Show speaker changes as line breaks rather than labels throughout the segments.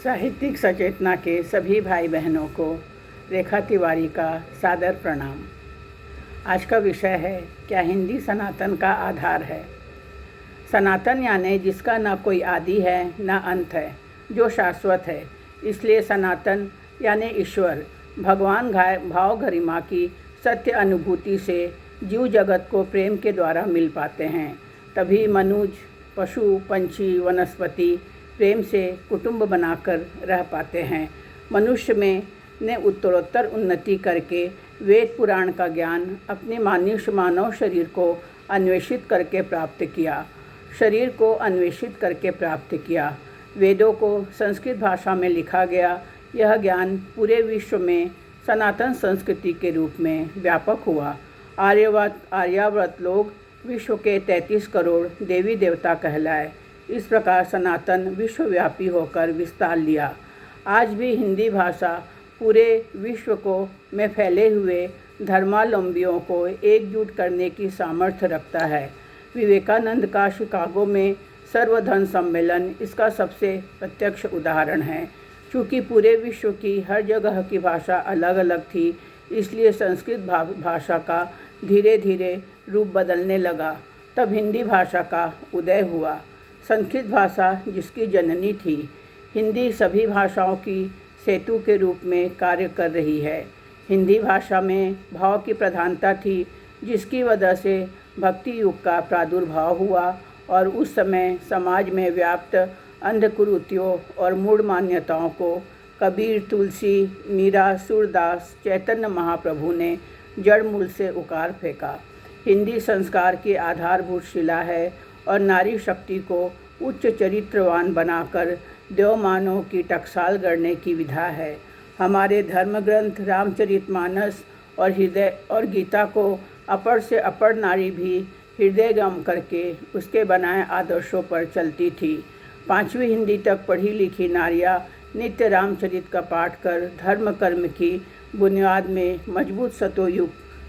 साहित्यिक सचेतना के सभी भाई बहनों को रेखा तिवारी का सादर प्रणाम। आज का विषय है, क्या हिंदी सनातन का आधार है। सनातन यानी जिसका न कोई आदि है न अंत है, जो शाश्वत है। इसलिए सनातन यानी ईश्वर, भगवान भाव गरिमा की सत्य अनुभूति से जीव जगत को प्रेम के द्वारा मिल पाते हैं। तभी मनुज, पशु, पंछी, वनस्पति प्रेम से कुटुंब बनाकर रह पाते हैं। मनुष्य में ने उत्तरोत्तर उन्नति करके वेद पुराण का ज्ञान अपने मानव शरीर को अन्वेषित करके प्राप्त किया। वेदों को संस्कृत भाषा में लिखा गया। यह ज्ञान पूरे विश्व में सनातन संस्कृति के रूप में व्यापक हुआ। आर्यावर्त लोग विश्व के 33 करोड़ देवी देवता कहलाए। इस प्रकार सनातन विश्वव्यापी होकर विस्तार लिया। आज भी हिंदी भाषा पूरे विश्व में फैले हुए धर्मावलंबियों को एकजुट करने की सामर्थ्य रखता है। विवेकानंद का शिकागो में सर्वधर्म सम्मेलन इसका सबसे प्रत्यक्ष उदाहरण है। चूँकि पूरे विश्व की हर जगह की भाषा अलग अलग थी, इसलिए संस्कृत भाषा का धीरे धीरे रूप बदलने लगा। तब हिंदी भाषा का उदय हुआ। संस्कृत भाषा जिसकी जननी थी, हिंदी सभी भाषाओं की सेतु के रूप में कार्य कर रही है। हिंदी भाषा में भाव की प्रधानता थी, जिसकी वजह से भक्ति युग का प्रादुर्भाव हुआ और उस समय समाज में व्याप्त अंधकुरीतियों और मूढ़ मान्यताओं को कबीर, तुलसी, मीरा, सूरदास, चैतन्य महाप्रभु ने जड़ मूल से उखाड़ फेंका। हिंदी संस्कार की आधारभूत शिला है और नारी शक्ति को उच्च चरित्रवान बनाकर देवमानव की टकसाल गढ़ने की विधा है। हमारे धर्म ग्रंथ रामचरितमानस और गीता को अपर से अपर नारी भी हृदयगम करके उसके बनाए आदर्शों पर चलती थी। 5वीं हिंदी तक पढ़ी लिखी नारियां नित्य रामचरित का पाठ कर धर्म कर्म की बुनियाद में मजबूत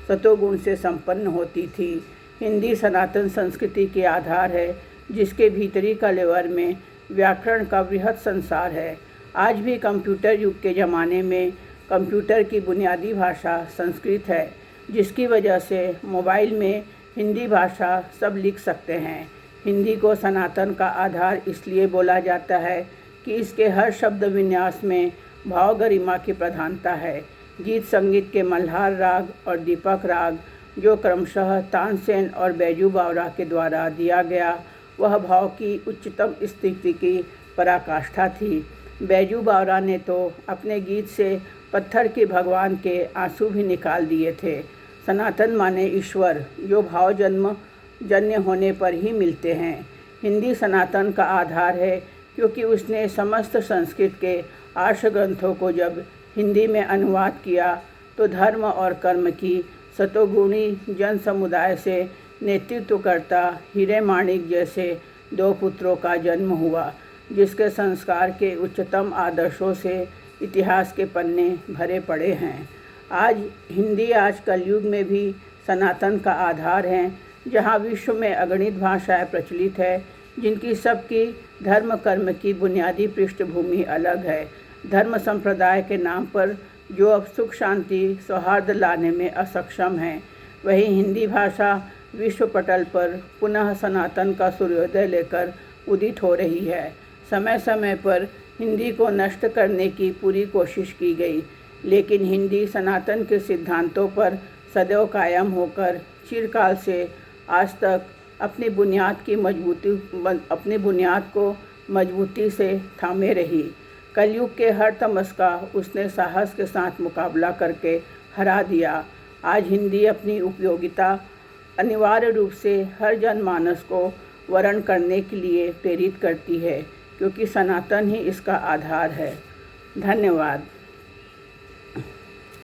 सतोगुण से संपन्न होती थी। हिंदी सनातन संस्कृति के आधार है, जिसके भीतरी कलेवर में व्याकरण का बृहद संसार है। आज भी कंप्यूटर युग के ज़माने में कंप्यूटर की बुनियादी भाषा संस्कृत है, जिसकी वजह से मोबाइल में हिंदी भाषा सब लिख सकते हैं। हिंदी को सनातन का आधार इसलिए बोला जाता है कि इसके हर शब्द विन्यास में भाव गरिमा की प्रधानता है। गीत संगीत के मल्हार राग और दीपक राग, जो क्रमशः तानसेन और बैजू बावरा के द्वारा दिया गया, वह भाव की उच्चतम स्थिति की पराकाष्ठा थी। बैजू बावरा ने तो अपने गीत से पत्थर के भगवान के आंसू भी निकाल दिए थे। सनातन माने ईश्वर, जो भाव जन्य होने पर ही मिलते हैं। हिंदी सनातन का आधार है, क्योंकि उसने समस्त संस्कृत के आर्ष ग्रंथों को जब हिंदी में अनुवाद किया तो धर्म और कर्म की सतोगुणी जन समुदाय से नेतृत्वकर्ता हीरे माणिक जैसे 2 पुत्रों का जन्म हुआ, जिसके संस्कार के उच्चतम आदर्शों से इतिहास के पन्ने भरे पड़े हैं। हिंदी आज कलयुग में भी सनातन का आधार है, जहाँ विश्व में अगणित भाषाएं प्रचलित है, जिनकी सबकी धर्म कर्म की बुनियादी पृष्ठभूमि अलग है। धर्म संप्रदाय के नाम पर जो अब सुख शांति सौहार्द लाने में असक्षम है, वही हिंदी भाषा विश्व पटल पर पुनः सनातन का सूर्योदय लेकर उदित हो रही है। समय समय पर हिंदी को नष्ट करने की पूरी कोशिश की गई, लेकिन हिंदी सनातन के सिद्धांतों पर सदैव कायम होकर चिरकाल से आज तक अपनी बुनियाद को मजबूती से थामे रही। कलयुग के हर तमस का उसने साहस के साथ मुकाबला करके हरा दिया। आज हिंदी अपनी उपयोगिता अनिवार्य रूप से हर जनमानस को वर्ण करने के लिए प्रेरित करती है, क्योंकि सनातन ही इसका आधार है। धन्यवाद।